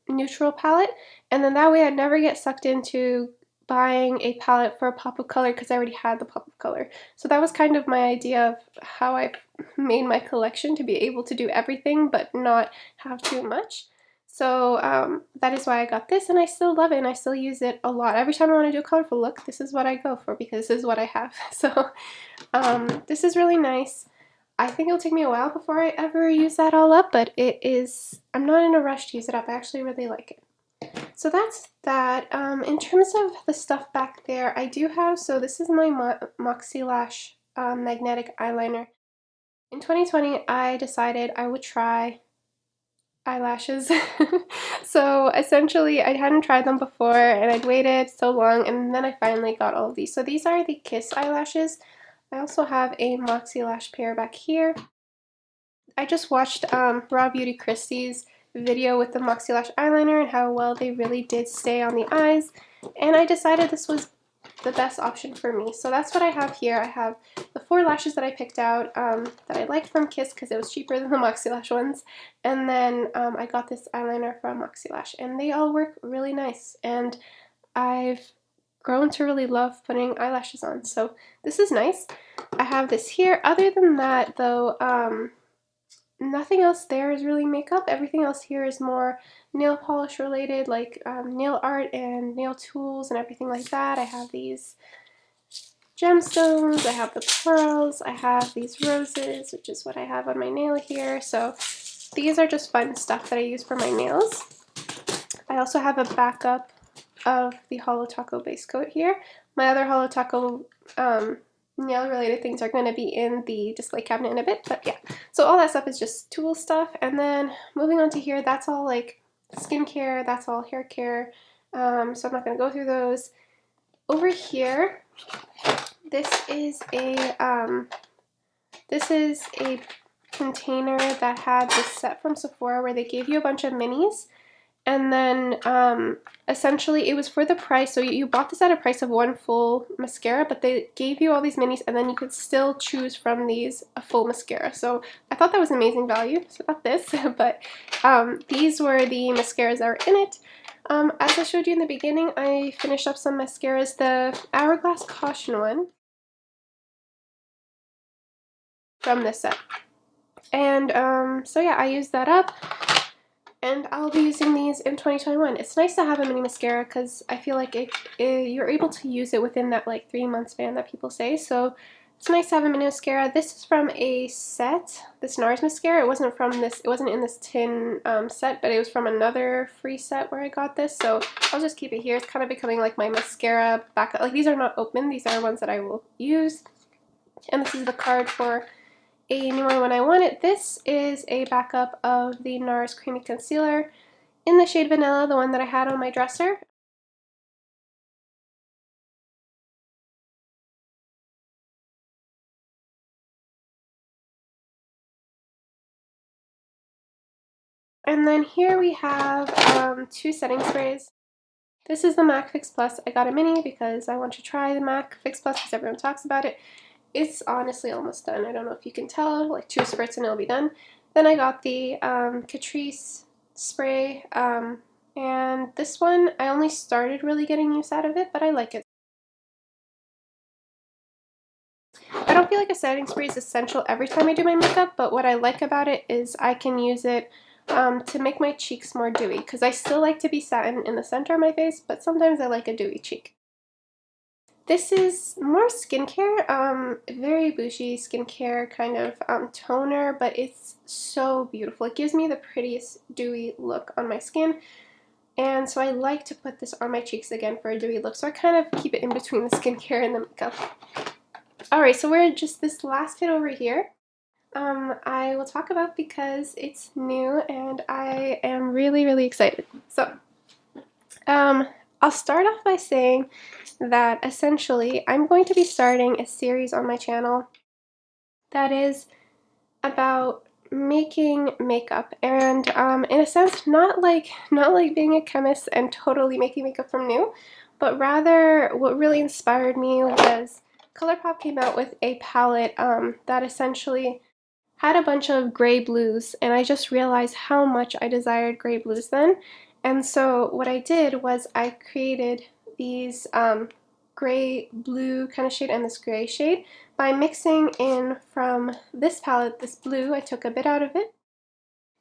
neutral palette, and then that way I'd never get sucked into buying a palette for a pop of color because I already had the pop of color. So that was kind of my idea of how I made my collection, to be able to do everything but not have too much. So that is why I got this, and I still love it and I still use it a lot. Every time I want to do a colorful look, this is what I go for because this is what I have. So this is really nice. I think it'll take me a while before I ever use that all up, but I'm not in a rush to use it up. I actually really like it. So that's that. In terms of the stuff back there, I do have, so this is my Moxie Lash magnetic eyeliner. In 2020, I decided I would try eyelashes. So essentially, I hadn't tried them before and I'd waited so long, and then I finally got all of these. So these are the Kiss eyelashes. I also have a Moxie Lash pair back here. I just watched Raw Beauty Christie's video with the Moxie Lash eyeliner and how well they really did stay on the eyes, and I decided this was the best option for me. So that's what I have here. I have the 4 lashes that I picked out that I liked from Kiss because it was cheaper than the Moxie Lash ones, and then I got this eyeliner from Moxie Lash, and they all work really nice, and I've grown to really love putting eyelashes on, so this is nice. I have this here. Other than that, though, nothing else there is really makeup. Everything else here is more nail polish related, like nail art and nail tools and everything like that. I have these gemstones, I have the pearls, I have these roses, which is what I have on my nail here. So these are just fun stuff that I use for my nails. I also have a backup of the Holo Taco base coat here. My other Holo Taco nail related things are going to be in the display cabinet in a bit, but yeah. So all that stuff is just tool stuff, and then moving on to here, that's all like skincare, that's all hair care, so I'm not going to go through those. Over here, this is a container that had this set from Sephora where they gave you a bunch of minis. And then essentially it was for the price, so you bought this at a price of one full mascara, but they gave you all these minis and then you could still choose from these a full mascara. So I thought that was amazing value, so I got this, but these were the mascaras that were in it. As I showed you in the beginning, I finished up some mascaras, the Hourglass Caution one from this set. And so yeah, I used that up. And I'll be using these in 2021. It's nice to have a mini mascara because I feel like you're able to use it within that like 3-month span that people say. So it's nice to have a mini mascara. This is from a set, this NARS mascara. It wasn't from this, it wasn't in this tin set, but it was from another free set where I got this. So I'll just keep it here. It's kind of becoming like my mascara backup. Like these are not open, these are ones that I will use. And this is the card for a new one when I want it. This is a backup of the NARS Creamy Concealer in the shade Vanilla, the one that I had on my dresser. And then here we have 2 setting sprays. This is the MAC Fix Plus. I got a mini because I want to try the MAC Fix Plus because everyone talks about it. It's honestly almost done. I don't know if you can tell, like 2 spurts and it'll be done. Then I got the Catrice spray, and this one I only started really getting use out of it, but I like it. I don't feel like a setting spray is essential every time I do my makeup, but what I like about it is I can use it to make my cheeks more dewy, because I still like to be satin in the center of my face, but sometimes I like a dewy cheek. This is more skincare, very bougie skincare kind of toner, but it's so beautiful. It gives me the prettiest dewy look on my skin, and so I like to put this on my cheeks again for a dewy look, so I kind of keep it in between the skincare and the makeup. Alright, so we're just this last kit over here. I will talk about because it's new and I am really, really excited. So, I'll start off by saying that essentially I'm going to be starting a series on my channel that is about making makeup, and in a sense not like being a chemist and totally making makeup from new, but rather what really inspired me was ColourPop came out with a palette that essentially had a bunch of gray blues, and I just realized how much I desired gray blues then. And so what I did was I created these gray blue kind of shade and this gray shade by mixing in from this palette, this blue. I took a bit out of it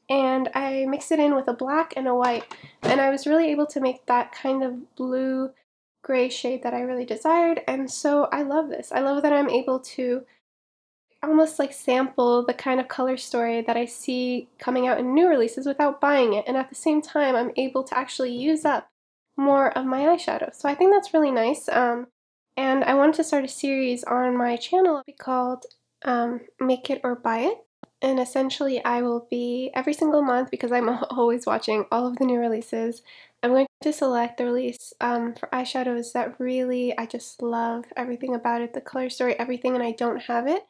and I mixed it in with a black and a white, and I was really able to make that kind of blue gray shade that I really desired. And so I love this. I love that I'm able to almost like sample the kind of color story that I see coming out in new releases without buying it, and at the same time I'm able to actually use up more of my eyeshadow. So I think that's really nice. And I wanted to start a series on my channel called Make It or Buy It. And essentially I will be, every single month, because I'm always watching all of the new releases, I'm going to select the release for eyeshadows that really, I just love everything about it, the color story, everything, and I don't have it.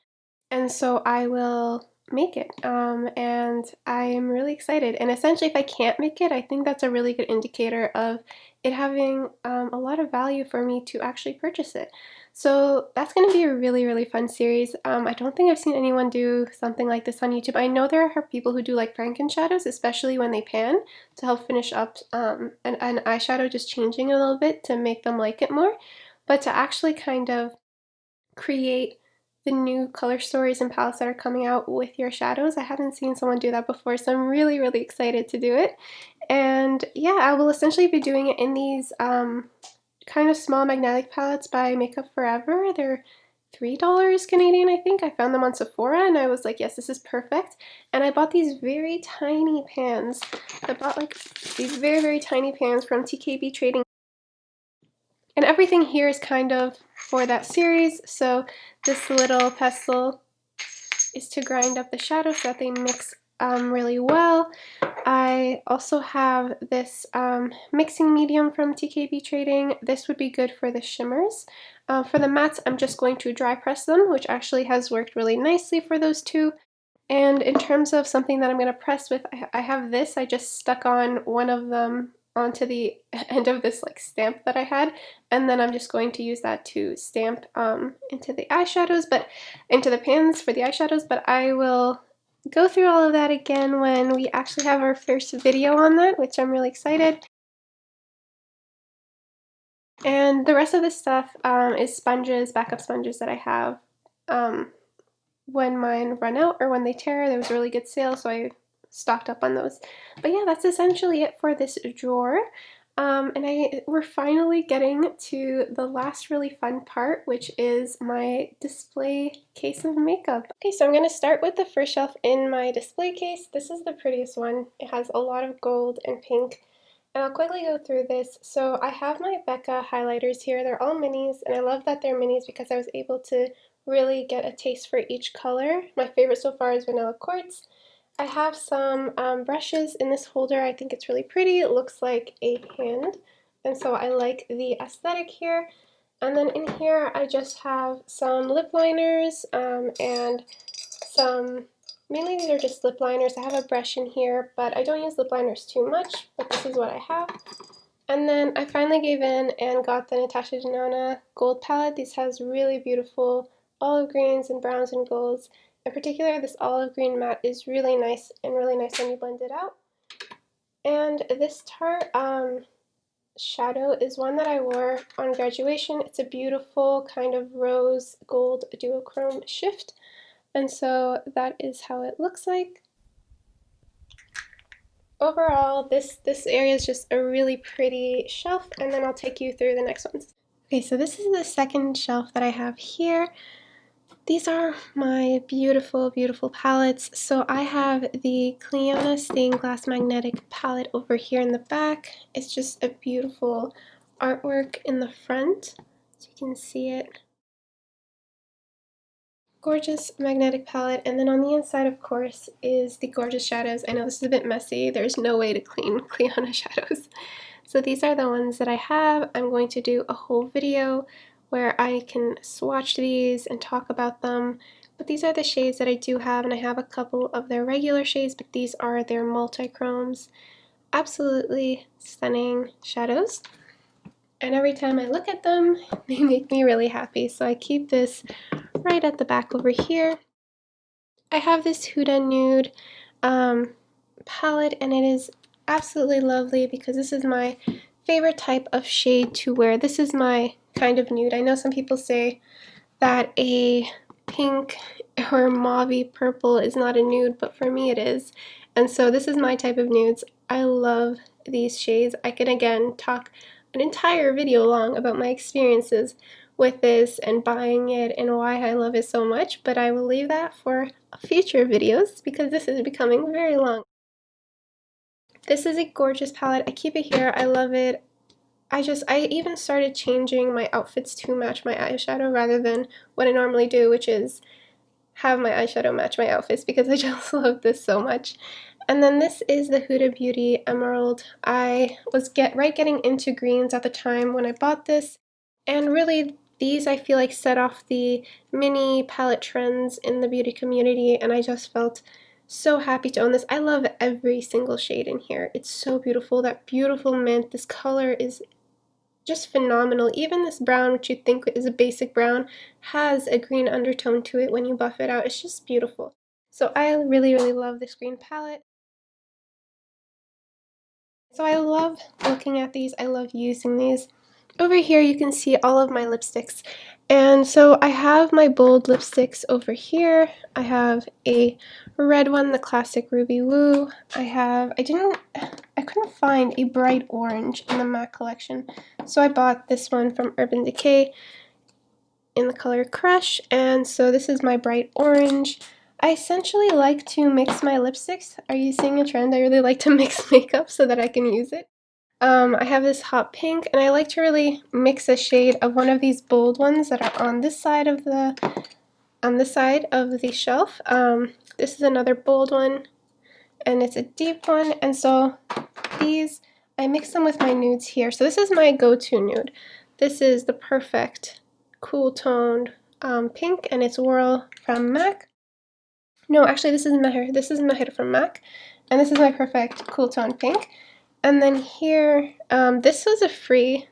And so I will make it. And I am really excited. And essentially, if I can't make it, I think that's a really good indicator of it having a lot of value for me to actually purchase it. So that's going to be a really, really fun series. I don't think I've seen anyone do something like this on YouTube. I know there are people who do like Franken shadows, especially when they pan, to help finish up an eyeshadow, just changing it a little bit to make them like it more. But to actually kind of create the new color stories and palettes that are coming out with your shadows, I haven't seen someone do that before, so I'm really, really excited to do it. And yeah, I will essentially be doing it in these kind of small magnetic palettes by Makeup Forever. They're $3 Canadian, I think. I found them on Sephora and I was like, yes, this is perfect. And I bought these very tiny pans. I bought like these very, very tiny pans from TKB Trading. And everything here is kind of for that series. So this little pestle is to grind up the shadows so that they mix really well. I also have this mixing medium from TKB Trading. This would be good for the shimmers. For the mattes, I'm just going to dry press them, which actually has worked really nicely for those two. And in terms of something that I'm going to press with, I have this. I just stuck on one of them onto the end of this like stamp that I had, and then I'm just going to use that to stamp into the eyeshadows, but into the pans for the eyeshadows. But I will go through all of that again when we actually have our first video on that, which I'm really excited. And the rest of this stuff is sponges, backup sponges that I have. When mine run out or when they tear. There was a really good sale, so I stocked up on those. But yeah, that's essentially it for this drawer. And we're finally getting to the last really fun part, which is my display case of makeup. Okay, so I'm going to start with the first shelf in my display case. This is the prettiest one. It has a lot of gold and pink. And I'll quickly go through this. So I have my Becca highlighters here. They're all minis, and I love that they're minis because I was able to really get a taste for each color. My favorite so far is Vanilla Quartz. I have some brushes in this holder. I think it's really pretty. It looks like a hand, and so I like the aesthetic here. And then in here I just have some lip liners and some, mainly these are just lip liners. I have a brush in here, but I don't use lip liners too much, but this is what I have. And then I finally gave in and got the Natasha Denona gold palette. This has really beautiful olive greens and browns and golds. In particular, this olive green matte is really nice and really nice when you blend it out. And this Tarte shadow is one that I wore on graduation. It's a beautiful kind of rose gold duochrome shift. And so that is how it looks like. Overall, this area is just a really pretty shelf, and then I'll take you through the next ones. Okay, so this is the second shelf that I have here. These are my beautiful, beautiful palettes. So I have the Cliona Stained Glass Magnetic palette over here in the back. It's just a beautiful artwork in the front, so you can see it. Gorgeous magnetic palette, and then on the inside, of course, is the gorgeous shadows. I know this is a bit messy. There's no way to clean Cliona shadows. So these are the ones that I have. I'm going to do a whole video where I can swatch these and talk about them. But these are the shades that I do have, and I have a couple of their regular shades, but these are their multi-chromes. Absolutely stunning shadows. And every time I look at them, they make me really happy. So I keep this right at the back over here. I have this Huda Nude palette, and it is absolutely lovely because this is my favorite type of shade to wear. This is my kind of nude. I know some people say that a pink or mauvey purple is not a nude, but for me it is. And so this is my type of nudes. I love these shades. I could again talk an entire video long about my experiences with this and buying it and why I love it so much, but I will leave that for future videos because this is becoming very long. This is a gorgeous palette. I keep it here. I love it. I even started changing my outfits to match my eyeshadow rather than what I normally do, which is have my eyeshadow match my outfits because I just love this so much. And then this is the Huda Beauty Emerald. I was getting into greens at the time when I bought this, and really these I feel like set off the mini palette trends in the beauty community, and I just felt so happy to own this. I love every single shade in here. It's so beautiful. That beautiful mint. This color is just phenomenal. Even this brown, which you think is a basic brown, has a green undertone to it when you buff it out. It's just beautiful. So I really, really love this green palette. So I love looking at these. I love using these. Over here you can see all of my lipsticks. And so I have my bold lipsticks over here. I have a red one, the classic Ruby Woo. I couldn't find a bright orange in the MAC collection. So I bought this one from Urban Decay in the color Crush. And so this is my bright orange. I essentially like to mix my lipsticks. Are you seeing a trend? I really like to mix makeup so that I can use it. I have this hot pink, and I like to really mix a shade of one of these bold ones that are on this side of the shelf. This is another bold one, and it's a deep one. And so these, I mix them with my nudes here. So this is my go-to nude. This is the perfect cool toned pink, and it's Whirl from MAC. No, actually, this is Meher. This is Meher from MAC, and this is my perfect cool tone pink. And then here, this was a free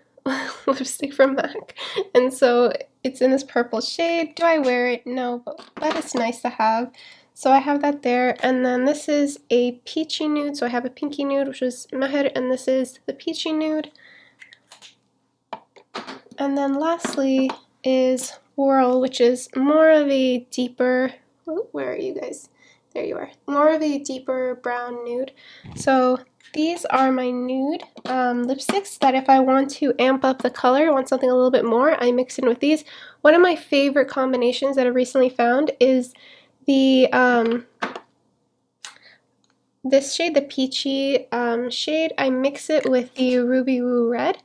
lipstick from MAC, and so it's in this purple shade. Do I wear it? No, but it's nice to have. So I have that there, and then this is a peachy nude. So I have a pinky nude, which is Meher, and this is the peachy nude. And then lastly is Whirl, which is more of a deeper, oh, where are you guys? There you are. More of a deeper brown nude. So these are my nude lipsticks that if I want to amp up the color, want something a little bit more, I mix in with these. One of my favorite combinations that I've recently found is the this shade, the peachy shade. I mix it with the Ruby Woo Red,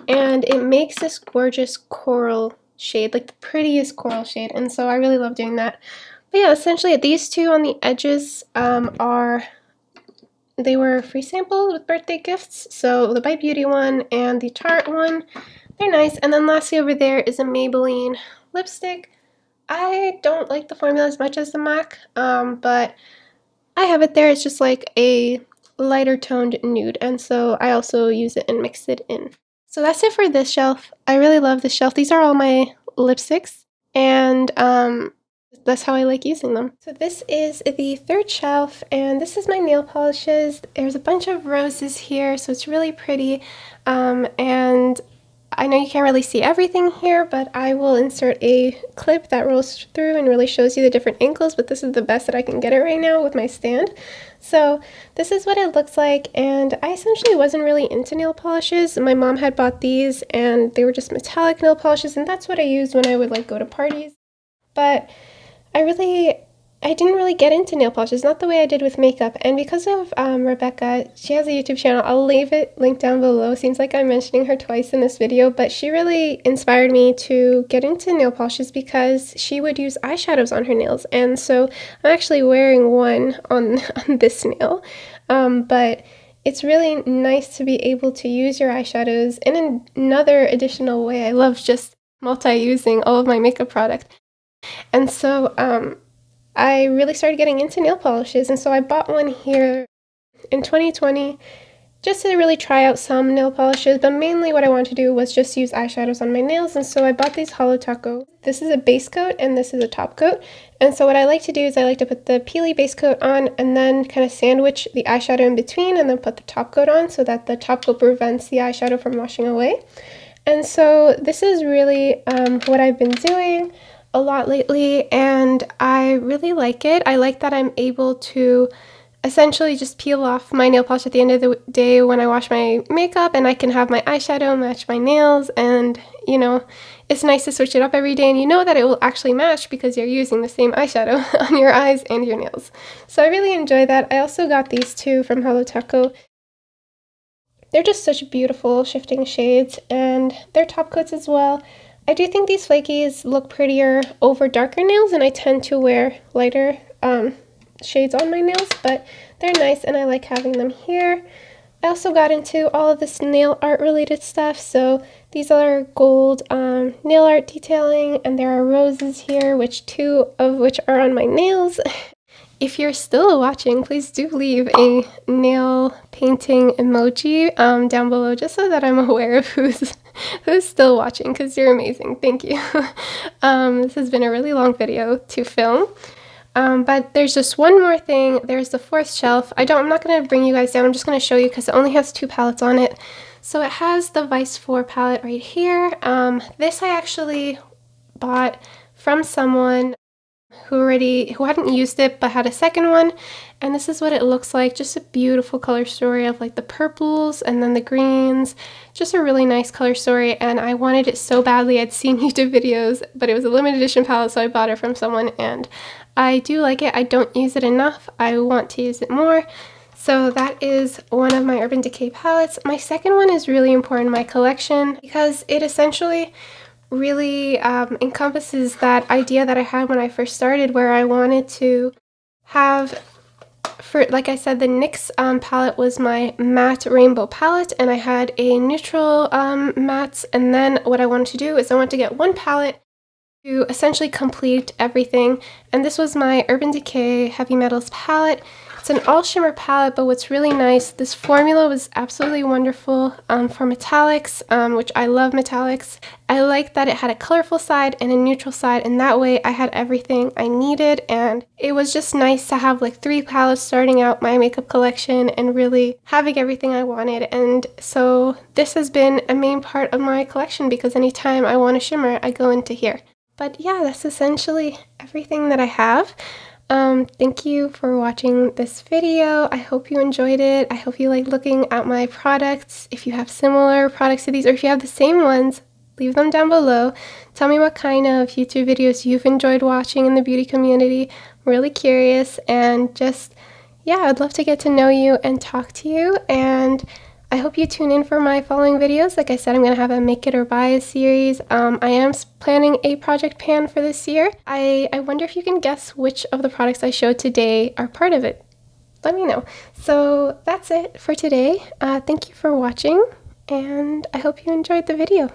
and it makes this gorgeous coral shade, like the prettiest coral shade, and so I really love doing that. But yeah, essentially these two on the edges they were free samples with birthday gifts. So the Bite Beauty one and the Tarte one, they're nice. And then lastly over there is a Maybelline lipstick. I don't like the formula as much as the MAC, but I have it there. It's just like a lighter toned nude, and so I also use it and mix it in. So that's it for this shelf. I really love this shelf. These are all my lipsticks, and that's how I like using them. So this is the third shelf, and this is my nail polishes. There's a bunch of roses here, so it's really pretty. And I know you can't really see everything here, but I will insert a clip that rolls through and really shows you the different angles, but this is the best that I can get it right now with my stand. So this is what it looks like, and I essentially wasn't really into nail polishes. My mom had bought these, and they were just metallic nail polishes, and that's what I used when I would like go to parties. But I didn't really get into nail polishes, not the way I did with makeup. And because of Rebecca, she has a YouTube channel. I'll leave it linked down below. Seems like I'm mentioning her twice in this video, but she really inspired me to get into nail polishes because she would use eyeshadows on her nails. And so I'm actually wearing one on this nail. But it's really nice to be able to use your eyeshadows in another additional way. I love just multi-using all of my makeup products. And so I really started getting into nail polishes, and so I bought one here in 2020 just to really try out some nail polishes, but mainly what I wanted to do was just use eyeshadows on my nails, and so I bought these Holo Taco. This is a base coat and this is a top coat, and so what I like to do is I like to put the peely base coat on and then kind of sandwich the eyeshadow in between and then put the top coat on so that the top coat prevents the eyeshadow from washing away. And so this is really what I've been doing a lot lately, and I really like it. I like that I'm able to essentially just peel off my nail polish at the end of the day when I wash my makeup, and I can have my eyeshadow match my nails, and you know, it's nice to switch it up every day, and you know that it will actually match because you're using the same eyeshadow on your eyes and your nails. So I really enjoy that. I also got these two from Holo Taco. they're just such beautiful shifting shades, and they're top coats as well. I do think these flakies look prettier over darker nails, and I tend to wear lighter shades on my nails, but they're nice and I like having them here. I also got into all of this nail art related stuff, so these are gold nail art detailing, and there are roses here, which 2 of which are on my nails. If you're still watching, please do leave a nail painting emoji down below, just so that I'm aware of who's still watching, because you're amazing. Thank you. This has been a really long video to film. But there's just one more thing. There's the 4th shelf. I'm not going to bring you guys down. I'm just going to show you because it only has 2 palettes on it. So it has the Vice 4 palette right here. This I actually bought from someone who hadn't used it but had a second one, and this is what it looks like. Just a beautiful color story of like the purples and then the greens. Just a really nice color story, and I wanted it so badly. I'd seen YouTube videos, but it was a limited edition palette, so I bought it from someone, and I do like it. I don't use it enough. I want to use it more. So that is one of my Urban Decay palettes. My second one is really important in my collection because it essentially really encompasses that idea that I had when I first started, where I wanted to have, like I said, the NYX palette was my matte rainbow palette, and I had a neutral mattes, and then what I wanted to do is I wanted to get one palette to essentially complete everything, and this was my Urban Decay Heavy Metals palette. It's an all shimmer palette, but what's really nice, this formula was absolutely wonderful for metallics, which I love metallics. I like that it had a colorful side and a neutral side, and that way I had everything I needed, and it was just nice to have like 3 palettes starting out my makeup collection and really having everything I wanted. And so this has been a main part of my collection because anytime I want a shimmer, I go into here. But yeah, that's essentially everything that I have. Thank you for watching this video. I hope you enjoyed it. I hope you like looking at my products. If you have similar products to these, or if you have the same ones, leave them down below. Tell me what kind of YouTube videos you've enjoyed watching in the beauty community. I'm really curious, and just, yeah, I'd love to get to know you and talk to you, and I hope you tune in for my following videos. Like I said, I'm going to have a Make It or Buy It series. I am planning a project pan for this year. I wonder if you can guess which of the products I showed today are part of it. Let me know. So that's it for today. Thank you for watching, and I hope you enjoyed the video.